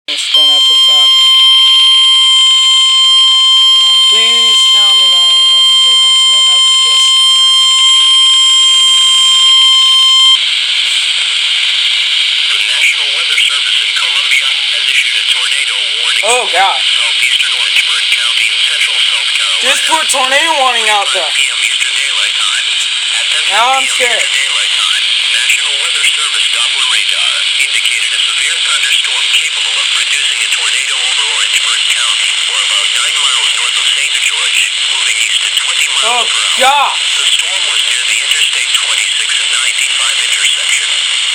Spin up and top. Please tell me that ain't no freaking spin up with this. The National Weather Service in Columbia has issued a tornado warning. Oh God. Southeastern Orangeburg County and central South Carolina. Just put tornado warning out there. 5 p.m. Eastern Daylight Time. At 10 Now I'm p.m. scared. Eastern Daylight Time, National Weather Service Doppler radar indicated a severe thunderstorm capable of producing a tornado over Orangeburg County for about 9 miles north of St. George, moving east at 20 miles Oh per hour. God. The storm was near the Interstate 26 and 95 intersection.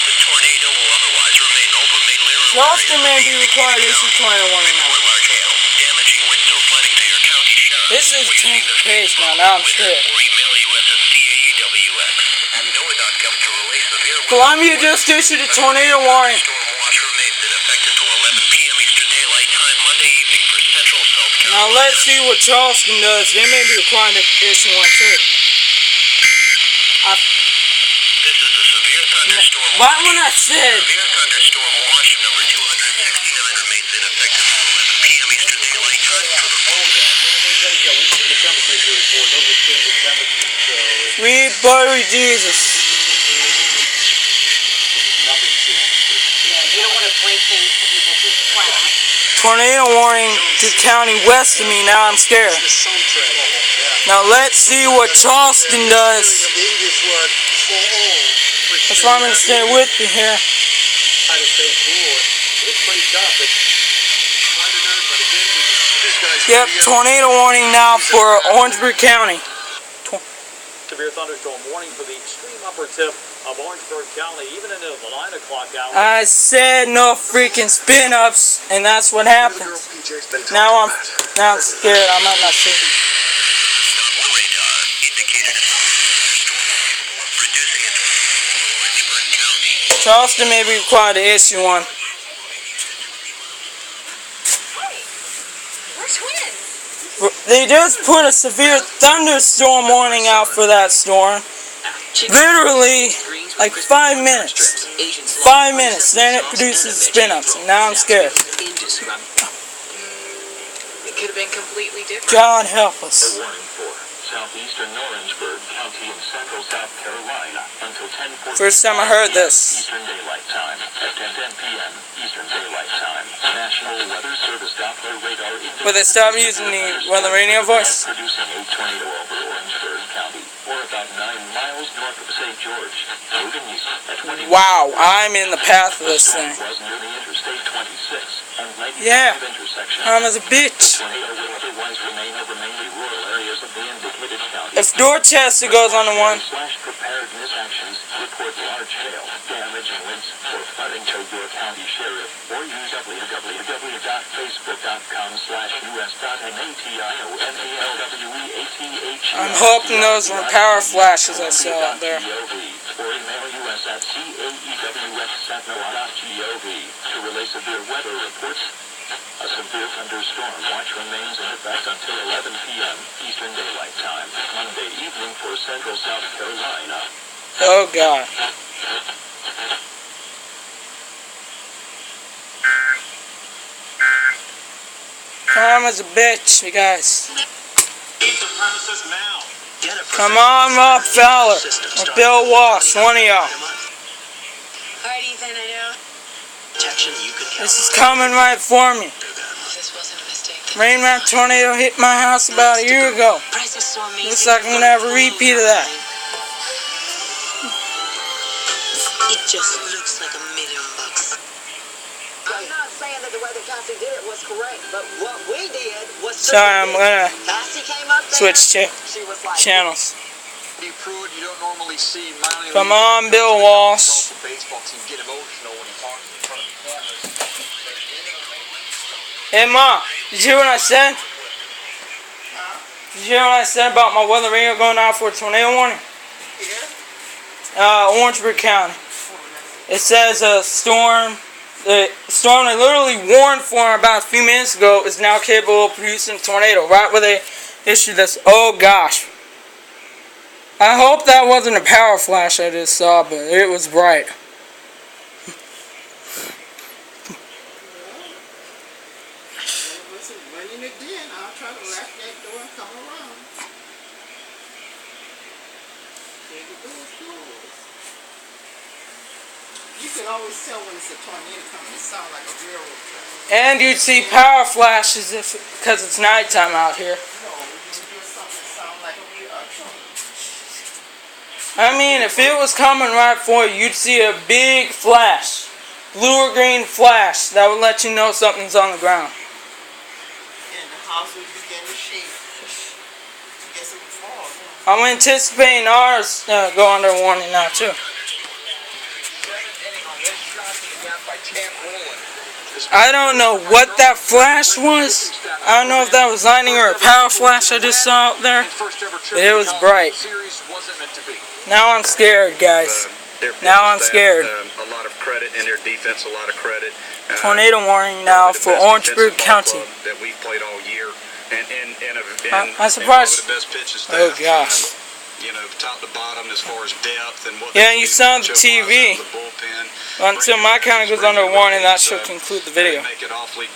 The tornado will otherwise remain over mainly rural Charleston may areas be of required to issue tornado warning now. report large hail, damaging winds or flooding to your county sheriff. This is Or using 10th the page Facebook now. Now I'm Twitter, scared. Or email us at CAEWX at NOAA.gov to relay severe weather Columbia reports. just issued a tornado warning. Storm watch remains in effect until 11 p.m. Eastern Daylight Time Monday evening for central South Carolina. Now let's see what Charleston does. They may be required to issue one too. This is a severe thunderstorm Right when I said Severe thunderstorm watch number 269 remains in effect until 11 p.m. Eastern Daylight Time for the full day. sweet buttery Jesus. You don't want to bring things to people too fast. Tornado warning to county west of me. Now I'm scared. Now let's see what Charleston does. That's why I'm going to stay with you here. Yep, tornado warning now for Orangeburg County. Severe thunderstorm warning for the extreme upper tip of Orangeburg County, even into the 9 o'clock hour. I said no freaking spin-ups, and that's what happens. Now I'm scared. I might not see. Radar indicated a thunderstorm producing a Orangeburg County. Charleston may be required to issue one. We're twins. They just put a severe thunderstorm warning out for that storm. Literally, like 5 minutes. 5 minutes. Then it produces spin-ups, and now I'm scared. It could have been completely different. God help us. Warning for southeastern Orangeburg County in central South Carolina until 10:40 First time I heard this. Eastern Daylight Time at 10 p.m. Eastern Daylight Time. National Weather Service Doppler radar indicates Will they stop using the weather radio voice? producing a tornado over Orangeburg County, or about 9 miles north of St. George, moving east at 20 Wow, I'm in the path of this storm thing. was near the Interstate 26 and 95 Yeah, intersection. I'm as a bitch. Tornado will otherwise remain over mainly rural areas of the indicated county. If Dorchester goes on the one, /preparedness actions report large hail, damage, and winds or flooding to your county sheriff, or use www.facebook.com/us.nationaLWEATH. I'm hoping those were power flashes I saw out there. Or email us at caewx@noaa.gov to relay severe weather reports. A severe thunderstorm watch remains in effect until 11 p.m. Eastern Daylight Time, Monday evening for central South Carolina. Oh God. I'm as a bitch, you guys. Come on up, fella. Or Bill Walsh, one of y'all. Alright, Ethan, I know. This is coming right for me. This wasn't a mistake. Rain-man tornado hit my house about a year ago. Price is so amazing. Looks like I'm gonna have a repeat of that. It just looks like $1 million. I'm not saying that the way that Cassie did it was correct, but what we did was... Sorry, I'm gonna Cassie came up there, switch to she was like... channels. You don't normally see minor Come on, Bill Walsh. baseball team get emotional when he talks in front of the cameras. Hey, Mom, did you hear what I said? Did you hear what I said about my weather radio going out for a tornado warning? Orangeburg County. It says a storm. The storm they literally warned for about a few minutes ago is now capable of producing a tornado. Right where they issued this. Oh gosh. I hope that wasn't a power flash I just saw, but it was bright. was running it then, I'll try to lock that door and come around. There the door's closed. You can always tell when it's a tornado coming. It sounds like a railroad track. And you'd see power flashes because it's nighttime out here. No, you do something that sounds like a tornado. I mean, if it was coming right for you, you'd see a big flash. Blue or green flash that would let you know something's on the ground. And the house would begin to shake. I guess it would fall. I'm anticipating ours go under warning now too. I don't know what that flash was. I don't know if that was lightning or a power flash I just saw out there. But it was bright. Now I'm scared, guys. Now I'm scared. A lot of credit in their defense, a lot of credit. Tornado warning now for Orangeburg County. That we've played all year, I'm surprised. The best pitches. Oh gosh. You know, top to bottom as far as depth and what. Yeah, you saw the TV. Until my county goes under warning, that should conclude the video. Make it awfully